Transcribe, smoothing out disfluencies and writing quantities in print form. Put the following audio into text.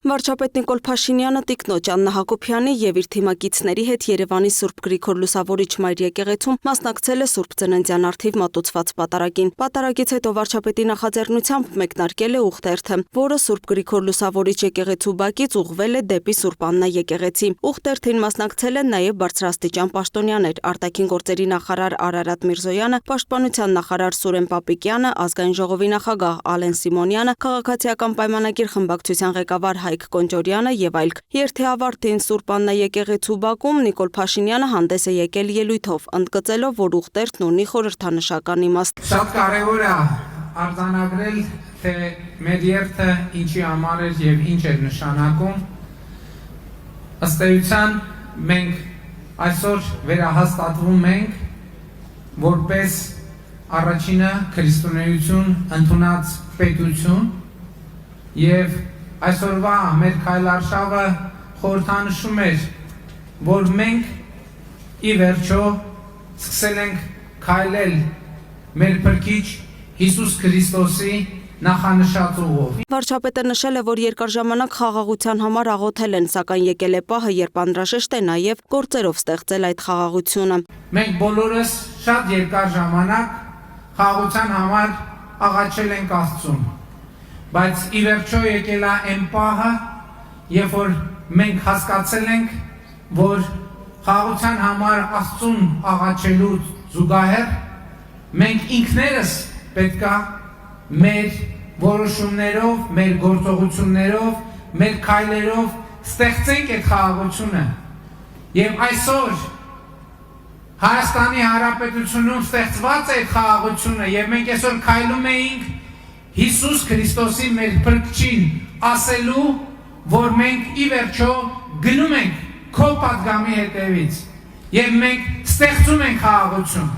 Վարչապետ Նիկոլ Փաշինյանը տիկնոջ Աննա Հակոբյանի և իր թիմակիցների հետ Երևանի Սուրբ Գրիգոր Լուսավորիչ Մայր եկեղեցում մասնակցել է Սուրբ Ծննդյան առթիվ մատուցված պատարագին։ Պատարագից հետո վարչապետի նախաձեռնությամբ մեկնարկել է ուխտերթը, որը Սուրբ Գրիգոր Լուսավորիչ եկեղեցու բակից ուղղվել է դեպի Սուրբ Աննա եկեղեցի։ Ուխտերթին մասնակցել են նաև բարձրաստիճան պաշտոնյաներ՝ արտաքին գործերի նախարար Արարատ Միրզոյանը, պաշտպանության նախարար Սուրեն Պապիկյանը, ազգային ժողովի նախագահ Ալեն Սիմոնյանը, քաղաքացիական պայմանագիր խմբակցության ղեկավար Հայկ Կոնջորյանը եւ այլք։ Երթի ավարտին Սուրբ Աննա եկեղեցու բակում Նիկոլ Փաշինյանը հանդես է եկել ելույթով, ընդգծելով, որ ուխտերթն ունի խորհրդանշական իմաստ։ Շատ կարևոր է արձանագրել, թե մեր երթը ինչի համար էր եւ ինչ էր նշանակում։ Ըստ էության մենք այսօր վերահաստատվում ենք որպես առաջինը քրիստոնեություն ընդունած պետություն եւ այսօրվա մեր քայլարշավը խորհրդանշում էր, որ մենք ի վերջո սկսել ենք քայլել մեր Փրկիչ Հիսուս Քրիստոսի նախանշած ուղով։ Վարչապետը նշել է, որ երկար ժամանակ խաղաղության համար աղոթել են, սակայն եկել է պահը, երբ անհրաժեշտ է նաև գործերով ստեղծել այդ խաղաղությունը։ Մենք բոլորս շատ երկար ժամանակ խաղաղության համար աղաչել ենք Աստծուն, բայց ի վերջո եկել է այն պահը, երբ որ մենք հասկացել ենք, որ խաղաղության համար Աստծուն աղաչելու զուգահեռ մենք ինքներս պետք է մեր որոշումներով, մեր գործողություններով, մեր քայլերով ստեղծենք այդ խաղաղությունը։ Եվ այսօր Հայաստանի Հանրապետությունում ստեղծված է այդ խաղաղությունը, եւ մենք այսօր քայլում էինք Հիսուս Քրիստոսի մեր Փրկչին ասելու, որ մենք ի վերջո գնում ենք քո պատգամի հետևից եւ մենք ստեղծում ենք խաղաղություն։